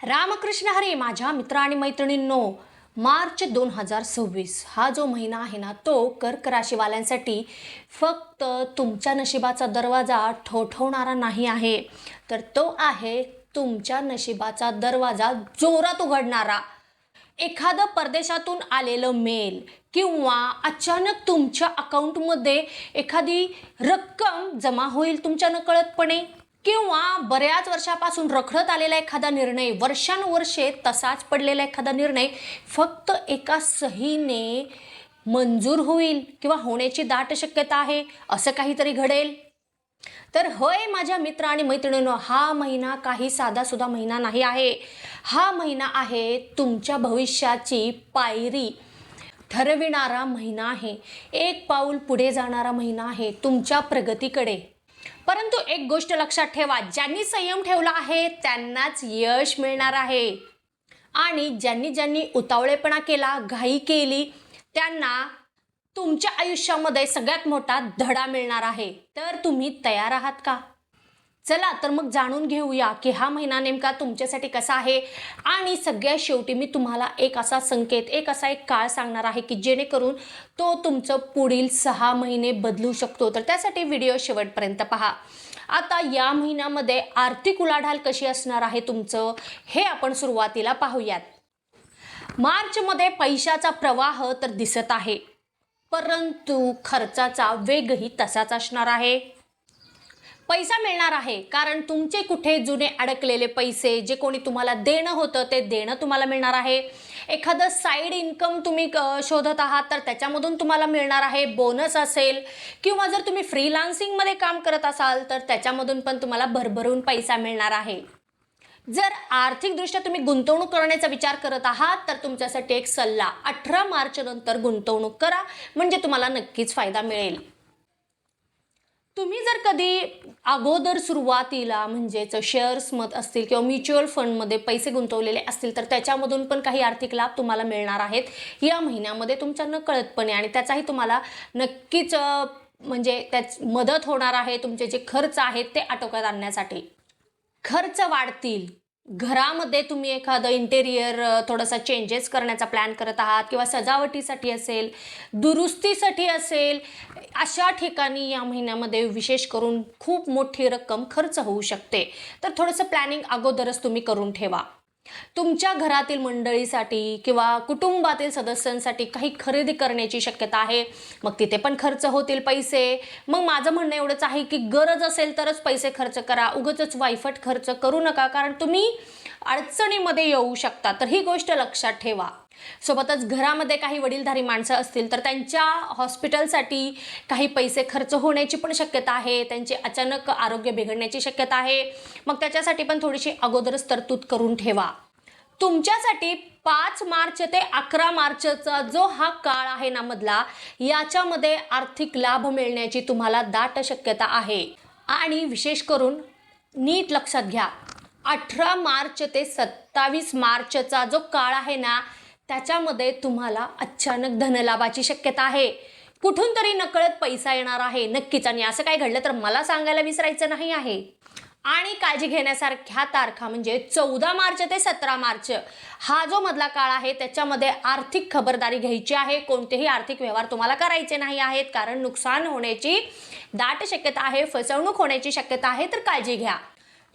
रामकृष्ण हरी माझ्या मित्र आणि मैत्रिणींनो, मार्च 2026 हा जो महिना आहे ना, तो कर्क राशीवाल्यांसाठी फक्त तुमच्या नशिबाचा दरवाजा ठोठवणारा नाही आहे, तर तो आहे तुमच्या नशिबाचा दरवाजा जोरात उघडणारा. एखादं परदेशातून आलेलं मेल किंवा अचानक तुमच्या अकाउंटमध्ये एखादी रक्कम जमा होईल तुमच्या नकळतपणे, किंवा बऱ्याच वर्षापासून रखडत आलेला एखादा निर्णय, वर्षानुवर्षे तसाच पडलेला एखादा निर्णय फक्त एका सहीने मंजूर होईल किंवा होण्याची दाट शक्यता आहे. असं काहीतरी घडेल. तर होय माझ्या मित्र आणि मैत्रिणींनो, हा महिना काही साधासुद्धा महिना नाही आहे. हा महिना आहे तुमच्या भविष्याची पायरी ठरविणारा महिना आहे. एक पाऊल पुढे जाणारा महिना आहे तुमच्या प्रगतीकडे. परंतु एक गोष्ट लक्षात ठेवा, ज्यांनी संयम ठेवला आहे त्यांनाच यश मिळणार आहे, आणि ज्यांनी उतावळेपणा केला, घाई केली, त्यांना तुमच्या आयुष्यामध्ये सगळ्यात मोठा धडा मिळणार आहे. तर तुम्ही तयार आहात का? चला तर मग जाणून घेऊया की हा महिना नेमका तुमच्यासाठी कसा आहे. आणि सगळ्यात शेवटी मी तुम्हाला एक असा संकेत, एक काळ सांगणार आहे की जेणेकरून तो तुमचं पुढील 6 महिने बदलू शकतो. तर त्यासाठी व्हिडिओ शेवटपर्यंत पहा. आता या महिन्यामध्ये आर्थिक उलाढाल कशी असणार आहे तुमचं, हे आपण सुरुवातीला पाहूयात. मार्चमध्ये पैशाचा प्रवाह तर दिसत आहे, परंतु खर्चाचा वेगही तसाच असणार आहे. पैसा मिळणार आहे कारण तुमचे कुठे जुने अडकलेले पैसे, जे कोणी तुम्हाला देणं होतं ते देणं तुम्हाला मिळणार आहे. एखादं साईड इन्कम तुम्ही शोधत आहात तर त्याच्यामधून तुम्हाला मिळणार आहे. बोनस असेल, किंवा जर तुम्ही फ्रीलान्सिंगमध्ये काम करत असाल तर त्याच्यामधून पण तुम्हाला भरभरून पैसा मिळणार आहे. जर आर्थिकदृष्ट्या तुम्ही गुंतवणूक करण्याचा विचार करत आहात तर तुमच्यासाठी एक सल्ला, 18 मार्च नंतर गुंतवणूक करा, म्हणजे तुम्हाला नक्कीच फायदा मिळेल. तुम्ही जर कधी अगोदर सुरुवातीला म्हणजेच शेअर्स मत असतील किंवा म्युच्युअल फंडमध्ये पैसे गुंतवलेले असतील तर त्याच्यामधून पण काही आर्थिक लाभ तुम्हाला मिळणार आहेत या महिन्यामध्ये तुमच्या नकळतपणे, आणि त्याचाही तुम्हाला नक्कीच म्हणजे त्याच मदत होणार आहे. तुमचे जे खर्च आहेत ते आटोक्यात आणण्यासाठी. खर्च वाढतील. घरामध्ये तुम्ही एखादं इंटेरियर थोडासा चेंजेस करण्याचा प्लॅन करत आहात, किंवा सजावटीसाठी असेल, दुरुस्तीसाठी असेल, अशा ठिकाणी या महिन्यामध्ये विशेष करून खूप मोठी रक्कम खर्च होऊ शकते. तर थोडंसं प्लॅनिंग अगोदरच तुम्ही करून ठेवा. तुमच्या घरातील मंडळीसाठी किंवा कुटुंबातील सदस्यांसाठी काही खरेदी करण्याची शक्यता आहे, मग तिथे पण खर्च होतील पैसे. मग माझं म्हणणं एवढंच आहे की गरज असेल तरच पैसे खर्च करा, उगाचच वायफट खर्च करू नका, कारण तुम्ही अडचणीमध्ये येऊ शकता. तर ही गोष्ट लक्षात ठेवा. सोबतच घरामध्ये काही वडीलधारी माणसं असतील तर त्यांच्या हॉस्पिटलसाठी काही पैसे खर्च होण्याची पण शक्यता आहे. त्यांचे अचानक आरोग्य बिघडण्याची शक्यता आहे. मग त्याच्यासाठी पण थोडीशी अगोदरच तरतूद करून ठेवा. तुमच्यासाठी 5 मार्च ते 11 मार्चचा जो हा काळ आहे ना मधला, याच्यामध्ये आर्थिक लाभ मिळण्याची तुम्हाला दाट शक्यता आहे. आणि विशेष करून नीट लक्षात घ्या, 18 मार्च ते 27 मार्चचा जो काळ आहे ना, त्याच्यामध्ये तुम्हाला अचानक धनलाभाची शक्यता आहे. कुठून तरी नकळत पैसा येणार आहे नक्कीच, आणि असं काय घडलं तर मला सांगायला विसरायचं नाही आहे. आणि काळजी घेण्यासारख्या तारखा म्हणजे 14 मार्च ते 17 मार्च हा जो मधला काळ आहे त्याच्यामध्ये आर्थिक खबरदारी घ्यायची आहे. कोणतेही आर्थिक व्यवहार तुम्हाला करायचे नाही आहेत, कारण नुकसान होण्याची दाट शक्यता आहे, फसवणूक होण्याची शक्यता आहे. तर काळजी घ्या.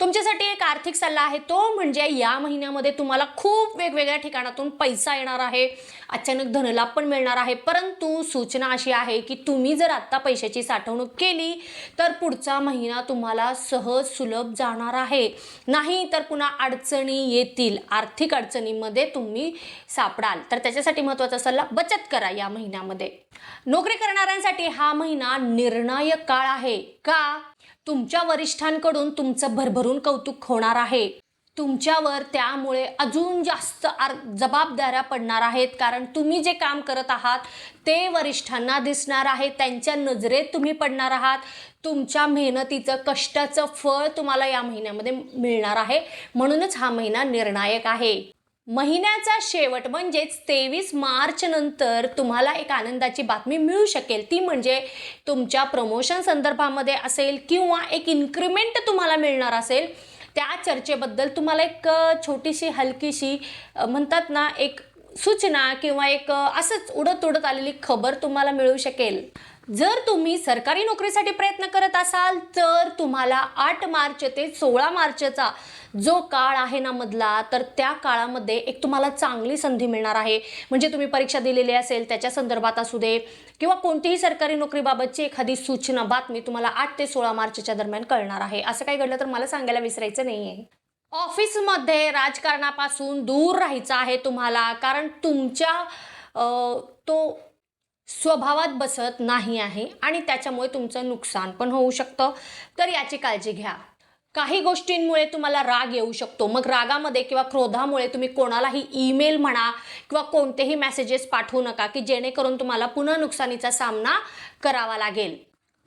तुमच्यासाठी एक आर्थिक सल्ला आहे, तो म्हणजे या महिन्यामध्ये तुम्हाला खूप वेगवेगळ्या ठिकाणातून पैसा येणार आहे, अचानक धनलाभ पण मिळणार आहे. परंतु सूचना अशी आहे की तुम्ही जर आत्ता पैशाची साठवणूक केली तर पुढचा महिना तुम्हाला सहज सुलभ जाणार आहे. नाही तर पुन्हा अडचणी येतील, आर्थिक अडचणीमध्ये तुम्ही सापडाल. तर त्याच्यासाठी महत्त्वाचा सल्ला, बचत करा या महिन्यामध्ये. नोकरी करणाऱ्यांसाठी हा महिना निर्णायक काळ आहे. का? तुमच्या वरिष्ठांकडून तुमचं भरभरून कौतुक होणार आहे. तुमच्यावर त्यामुळे अजून जास्त जबाबदाऱ्या पडणार आहेत, कारण तुम्ही जे काम करत आहात ते वरिष्ठांना दिसणार आहे, त्यांच्या नजरेत तुम्ही पडणार आहात. तुमच्या मेहनतीचं, कष्टाचं फळ तुम्हाला या महिन्यामध्ये मिळणार आहे. म्हणूनच हा महिना निर्णायक आहे. महिन्याचा शेवट म्हणजेच 23 मार्च नंतर तुम्हाला एक आनंदाची बातमी मिळू शकेल. ती म्हणजे तुमच्या प्रमोशन संदर्भामध्ये असेल किंवा एक इन्क्रिमेंट तुम्हाला मिळणार असेल, त्या चर्चेबद्दल तुम्हाला एक छोटीशी हलकीशी म्हणतात ना एक सूचना किंवा एक असंच उडत उडत आलेली खबर तुम्हाला मिळू शकेल. जर तुम्ही सरकारी नोकरीसाठी प्रयत्न करत असाल तर तुम्हाला 8 मार्च ते 16 मार्चचा जो काळ आहे ना मधला, तर त्या काळामध्ये एक तुम्हाला चांगली संधी मिळणार आहे. म्हणजे तुम्ही परीक्षा दिलेली असेल त्याच्या संदर्भात असू दे किंवा कोणतीही सरकारी नोकरीबाबतची एखादी सूचना बातमी तुम्हाला 8 ते 16 मार्चच्या दरम्यान कळणार आहे. असं काही घडलं तर मला सांगायला विसरायचं नाही आहे. ऑफिसमध्ये राजकारणापासून दूर राहायचं आहे तुम्हाला, कारण तुमच्या तो स्वभावात बसत नाही आहे आणि त्याच्यामुळे तुमचं नुकसान पण होऊ शकतं. तर याची काळजी घ्या. काही गोष्टींमुळे तुम्हाला राग येऊ शकतो. मग रागामध्ये किंवा क्रोधामुळे तुम्ही कोणालाही ईमेल म्हणा किंवा कोणतेही मेसेजेस पाठवू नका की जेणेकरून तुम्हाला पुन्हा नुकसानीचा सामना करावा लागेल.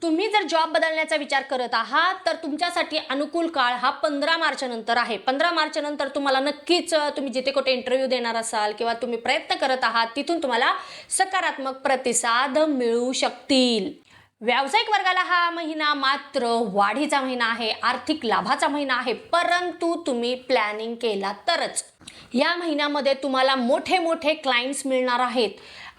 तुम्ही जर जॉब बदलण्याचा विचार करत आहात तर तुमच्यासाठी अनुकूल काळ हा 15 मार्च नंतर आहे. 15 मार्च नंतर तुम्हाला नक्कीच तुम्ही जिथे कुठे इंटरव्ह्यू देणार असाल किंवा तुम्ही प्रयत्न करत आहात तिथून तुम्हाला सकारात्मक प्रतिसाद मिळू शकतील. व्यावसायिक वर्गाला हा महिना मात्र वाढीचा महिना आहे, आर्थिक लाभाचा महिना आहे, परंतु तुम्ही प्लॅनिंग केला तरच. या महिन्यामध्ये तुम्हाला मोठे मोठे क्लायंट्स मिळणार आहेत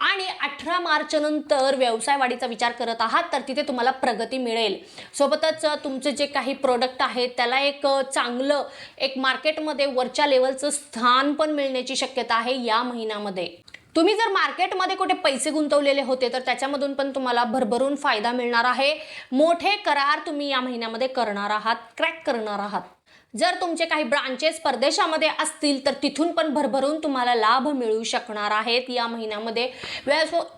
आणि 18 मार्च नंतर व्यवसाय वाढीचा विचार करत आहात तर तिथे तुम्हाला प्रगती मिळेल. सोबतच तुमचे जे काही प्रोडक्ट आहेत त्याला एक चांगलं एक मार्केटमध्ये वरच्या लेवलचं स्थान पण मिळण्याची शक्यता आहे या महिन्यामध्ये. तुम्ही जर मार्केटमध्ये कुठे पैसे गुंतवलेले होते तर त्याच्यामधून पण तुम्हाला भरभरून फायदा मिळणार आहे. मोठे करार तुम्ही या महिन्यामध्ये करणार आहात, क्रॅक करणार आहात. जर तुमचे काही ब्रांचेस परदेशामध्ये असतील तर तिथून पण भरभरून तुम्हाला लाभ मिळू शकणार आहेत या महिन्यामध्ये.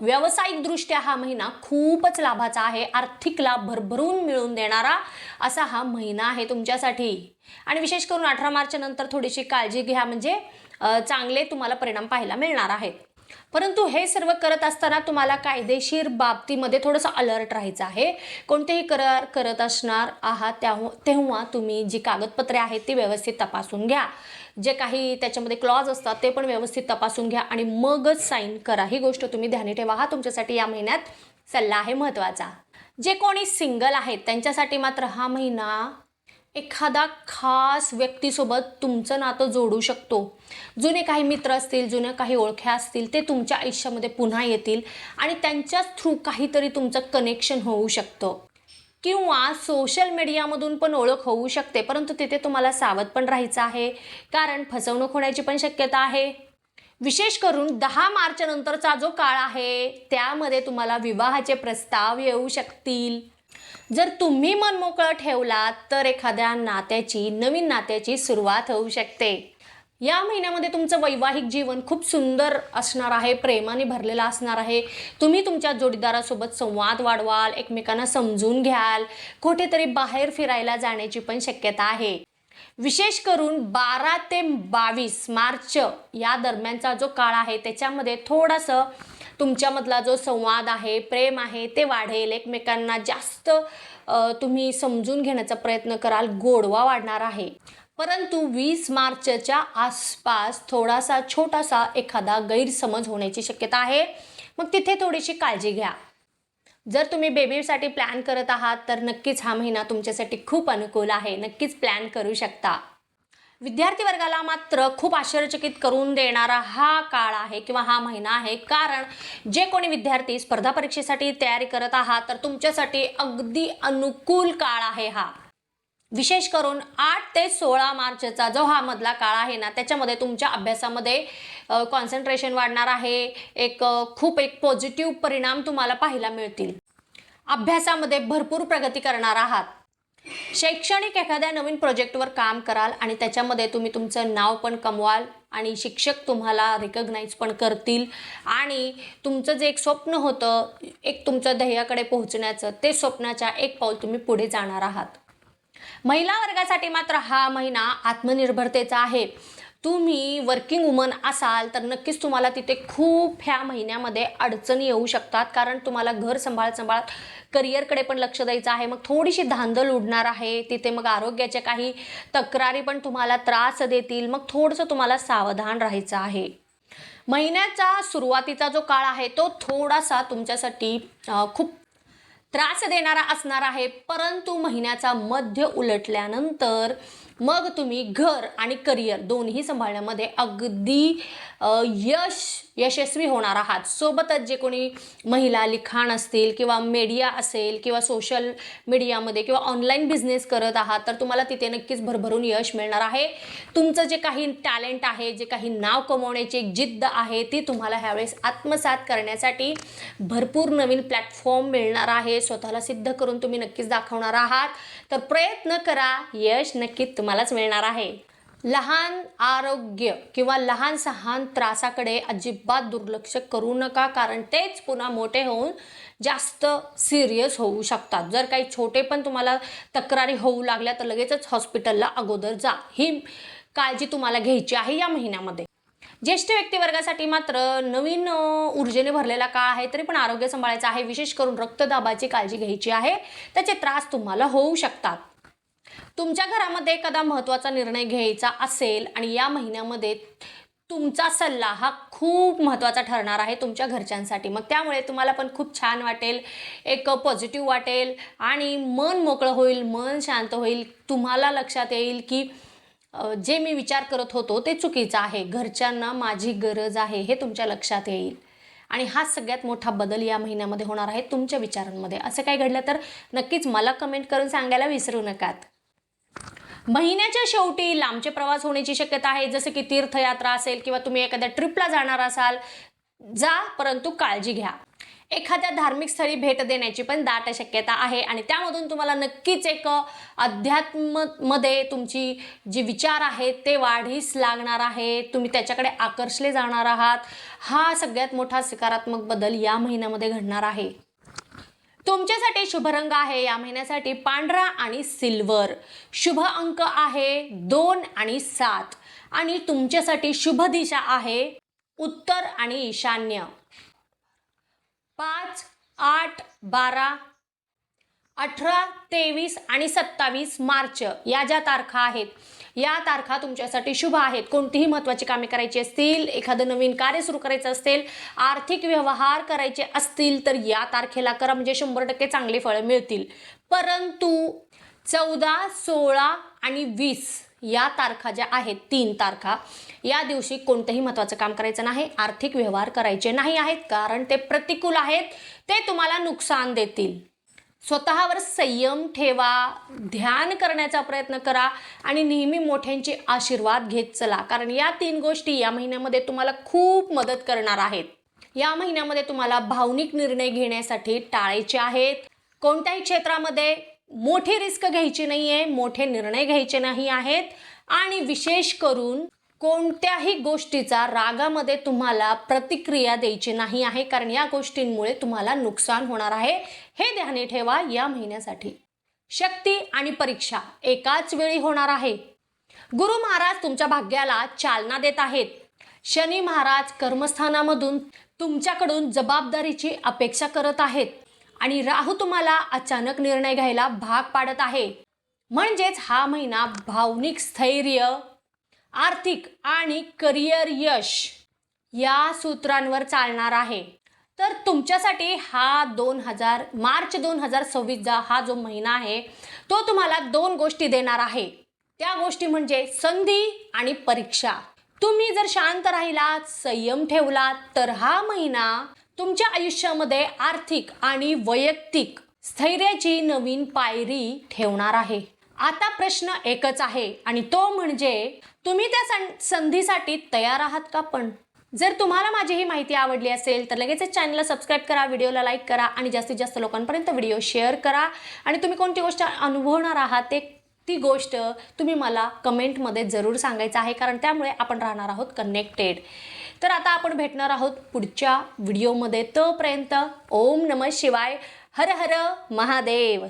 व्यावसायिकदृष्ट्या हा महिना खूपच लाभाचा आहे. आर्थिक लाभ भरभरून मिळवून देणारा असा हा महिना आहे तुमच्यासाठी. आणि विशेष करून 18 मार्च नंतर थोडीशी काळजी घ्या, म्हणजे चांगले तुम्हाला परिणाम पाहायला मिळणार आहेत. परंतु हे सर्व करत असताना तुम्हाला कायदेशीर बाबतीमध्ये थोडंसं अलर्ट राहायचं आहे. कोणतेही करार करत असणार आहात तेव्हा तुम्ही जी कागदपत्रे आहेत ती व्यवस्थित तपासून घ्या. जे काही त्याच्यामध्ये क्लॉज असतात ते पण व्यवस्थित तपासून घ्या आणि मगच साईन करा. ही गोष्ट तुम्ही ध्यानी ठेवा. हा तुमच्यासाठी या महिन्यात सल्ला आहे महत्त्वाचा. जे कोणी सिंगल आहेत त्यांच्यासाठी मात्र हा महिना एखादा खास व्यक्तीसोबत तुमचं नातं जोडू शकतो. जुने काही मित्र असतील, जुने काही ओळख्या असतील, ते तुमच्या आयुष्यामध्ये पुन्हा येतील आणि त्यांच्याच थ्रू काहीतरी तुमचं कनेक्शन होऊ शकतं. किंवा सोशल मीडियामधून पण ओळख होऊ शकते, परंतु तिथे तुम्हाला सावध पण राहायचं आहे, कारण फसवणूक होण्याची पण शक्यता आहे. विशेष करून 10 मार्च नंतरचा जो काळ आहे त्यामध्ये तुम्हाला विवाहाचे प्रस्ताव येऊ शकतील. जर तुम्ही मन मोकळं ठेवलात तर एखाद्या नवीन नात्याची सुरुवात होऊ शकते. या महिन्यामध्ये तुमचं वैवाहिक जीवन खूप सुंदर असणार आहे, प्रेमाने भरलेलं असणार आहे. तुम्ही तुमच्या जोडीदारासोबत संवाद वाढवाल, एकमेकांना समजून घ्याल, कुठेतरी बाहेर फिरायला जाण्याची पण शक्यता आहे. विशेष करून 12 ते 22 मार्च या दरम्यानचा जो काळ आहे त्याच्यामध्ये थोडंसं तुमच्यामधला जो संवाद आहे, प्रेम आहे ते वाढेल. एकमेकांना जास्त तुम्ही समजून घेण्याचा प्रयत्न कराल, गोडवा वाढणार आहे. परंतु 20 मार्चच्या आसपास थोडासा छोटासा एखादा गैरसमज होण्याची शक्यता आहे. मग तिथे थोडीशी काळजी घ्या. जर तुम्ही बेबीसाठी प्लॅन करत आहात तर नक्कीच हा महिना तुमच्यासाठी खूप अनुकूल आहे. नक्कीच प्लॅन करू शकता. विद्यार्थी वर्गाला मात्र खूप आश्चर्यचकित करून देणारा हा काळ आहे किंवा हा महिना आहे, कारण जे कोणी विद्यार्थी स्पर्धा परीक्षेसाठी तयारी करत आहात तर तुमच्यासाठी अगदी अनुकूल काळ आहे हा. विशेष करून 8 ते 16 मार्चचा जो हा मधला काळ आहे ना त्याच्यामध्ये तुमच्या अभ्यासामध्ये कॉन्सन्ट्रेशन वाढणार आहे. खूप पॉझिटिव्ह परिणाम तुम्हाला पाहायला मिळतील. अभ्यासामध्ये भरपूर प्रगती करणार आहात. शैक्षणिक एखाद्या नवीन प्रोजेक्टवर काम कराल आणि त्याच्यामध्ये तुम्ही तुमचं नाव पण कमवाल आणि शिक्षक तुम्हाला रिकग्नाइज पण करतील आणि तुमचं जे एक स्वप्न होतं, एक तुमचं ध्येयाकडे पोहोचण्याचं, ते स्वप्नाच्या एक पाऊल तुम्ही पुढे जाणार आहात. महिला वर्गासाठी मात्र हा महिना आत्मनिर्भरतेचा आहे. तुम्ही वर्किंग वुमन असाल तर नक्कीच तुम्हाला तिथे खूप ह्या महिन्यामध्ये अडचणी येऊ शकतात, कारण तुम्हाला घर सांभाळत करिअरकडे पण लक्ष द्यायचं आहे. मग थोडीशी धांदल उडणार आहे तिथे. मग आरोग्याच्या काही तक्रारी पण तुम्हाला त्रास देतील. मग थोडंसं तुम्हाला सावधान राहायचं आहे. महिन्याचा सुरुवातीचा जो काळ आहे तो थोडासा तुमच्यासाठी खूप त्रास देणारा असणार आहे, परंतु महिन्याचा मध्य उलटल्यानंतर मग तुम्ही घर आणि करिअर दोन्ही सांभाळण्यामध्ये अगदी यशस्वी होणार आहात. सोबतच जे कोणी महिला लिखाण असतील किंवा मीडिया असेल किंवा सोशल मीडियामध्ये किंवा ऑनलाईन बिझनेस करत आहात, तर तुम्हाला तिथे नक्कीच भरभरून यश मिळणार आहे. तुमचं जे काही टॅलेंट आहे, जे काही नाव कमवण्याची एक जिद्द आहे, ती तुम्हाला ह्यावेळेस आत्मसात करण्यासाठी भरपूर नवीन प्लॅटफॉर्म मिळणार आहे. स्वतःला सिद्ध करून तुम्ही नक्कीच दाखवणार आहात. तर प्रयत्न करा, यश नक्कीच तुम्हालाच मिळणार आहे. लहान आरोग्य किंवा लहान सहान त्रासाकडे अजिबात दुर्लक्ष करू नका, कारण तेच पुन्हा मोठे होऊन जास्त सिरियस होऊ शकतात. जर काही छोटे पण तुम्हाला तक्रारी होऊ लागल्या तर लगेचच हॉस्पिटलला अगोदर जा. ही काळजी तुम्हाला घ्यायची आहे या महिन्यामध्ये. ज्येष्ठ व्यक्तिवर्गासाठी मात्र नवीन ऊर्जेने भरलेला काळ आहे, तरी पण आरोग्य सांभाळायचं आहे. विशेष करून रक्तदाबाची काळजी घ्यायची आहे. त्याचे त्रास तुम्हाला होऊ शकतात. तुमच्या घरामध्ये एखादा महत्त्वाचा निर्णय घ्यायचा असेल आणि या महिन्यामध्ये तुमचा सल्ला हा खूप महत्त्वाचा ठरणार आहे तुमच्या घरच्यांसाठी. मग त्यामुळे तुम्हाला पण खूप छान वाटेल, एक पॉझिटिव्ह वाटेल आणि मन मोकळं होईल, मन शांत होईल. तुम्हाला लक्षात येईल की जे मी विचार करत होतो ते चुकीचं आहे, घरच्यांना माझी गरज आहे, हे तुमच्या लक्षात येईल. आणि हा सगळ्यात मोठा बदल या महिन्यामध्ये होणार आहे तुमच्या विचारांमध्ये. असं काही घडलं तर नक्कीच मला कमेंट करून सांगायला विसरू नका. महिन्याच्या शेवटी लांबचे प्रवास होण्याची शक्यता आहे, जसं की तीर्थयात्रा असेल किंवा तुम्ही एखाद्या ट्रिपला जाणार असाल, जा, परंतु काळजी घ्या. एखाद्या धार्मिक स्थळी भेट देण्याची पण दाट शक्यता आहे आणि त्यामधून तुम्हाला नक्कीच एक अध्यात्मामध्ये तुमची जी विचार आहेत ते वाढीस लागणार आहे. तुम्ही त्याच्याकडे आकर्षले जाणार आहात. हा सगळ्यात मोठा सकारात्मक बदल या महिन्यामध्ये घडणार आहे. तुमच्यासाठी शुभ रंग आहे या महिन्यासाठी पांढरा आणि सिल्वर. शुभ अंक आहे 2 आणि 7 आणि तुमच्यासाठी शुभ दिशा आहे उत्तर आणि ईशान्य. 5, 8, 12, 18, 23 आणि 27 मार्च या ज्या तारखा आहेत, या तारखा तुमच्यासाठी शुभ आहेत. कोणतीही महत्त्वाची कामे करायची असतील, एखादं नवीन कार्य सुरू करायचं असेल, आर्थिक व्यवहार करायचे असतील तर या तारखेला करा, म्हणजे 100% चांगली फळं मिळतील. परंतु 14, 16 आणि 20 या तारखा ज्या आहेत, 3 तारखा, या दिवशी कोणतंही महत्त्वाचं काम करायचं नाही, आर्थिक व्यवहार करायचे नाही आहेत, कारण ते प्रतिकूल आहेत, ते तुम्हाला नुकसान देतील. स्वतःवर संयम ठेवा, ध्यान करण्याचा प्रयत्न करा आणि नेहमी मोठ्यांचे आशीर्वाद घेत चला, कारण या 3 गोष्टी या महिन्यामध्ये तुम्हाला खूप मदत करणार आहेत. या महिन्यामध्ये तुम्हाला भावनिक निर्णय घेण्यासाठी टाळायचे आहेत. कोणत्याही क्षेत्रामध्ये मोठी रिस्क घ्यायची नाही आहे, मोठे निर्णय घ्यायचे नाही आहेत आणि विशेष करून कोणत्याही गोष्टीचा रागामध्ये तुम्हाला प्रतिक्रिया द्यायची नाही आहे, कारण या गोष्टींमुळे तुम्हाला नुकसान होणार आहे. हे ध्यानी ठेवा या महिन्यासाठी. शक्ती आणि परीक्षा एकाच वेळी होणार आहे. गुरु महाराज तुमच्या भाग्याला चालना देत आहेत. शनी महाराज कर्मस्थानामधून तुमच्याकडून जबाबदारीची अपेक्षा करत आहेत आणि राहू तुम्हाला अचानक निर्णय घ्यायला भाग पाडत आहे. म्हणजेच हा महिना भावनिक स्थैर्य, आर्थिक आणि करिअर यश या सूत्रांवर चालणार आहे. तर तुमच्यासाठी हा मार्च 2026 हा जो महिना आहे तो तुम्हाला 2 गोष्टी देणार आहे. त्या गोष्टी म्हणजे संधी आणि परीक्षा. तुम्ही जर शांत राहिलात, संयम ठेवलात, तर हा महिना तुमच्या आयुष्यामध्ये आर्थिक आणि वैयक्तिक स्थैर्याची नवीन पायरी ठेवणार आहे. आता प्रश्न एकच आहे आणि तो म्हणजे तुम्ही त्या संधीसाठी तयार आहात का? पण जर तुम्हाला माझी ही माहिती आवडली असेल तर लगेचच चॅनलला सबस्क्राईब करा, व्हिडिओला लाईक करा आणि जास्तीत जास्त लोकांपर्यंत व्हिडिओ शेअर करा. आणि तुम्ही कोणती गोष्ट अनुभवणार आहात ती गोष्ट तुम्ही मला कमेंटमध्ये जरूर सांगायचं आहे, कारण त्यामुळे आपण राहणार आहोत कनेक्टेड. तर आता आपण भेटणार आहोत पुढच्या व्हिडिओमध्ये. तोपर्यंत ओम नमः शिवाय, हर हर महादेव.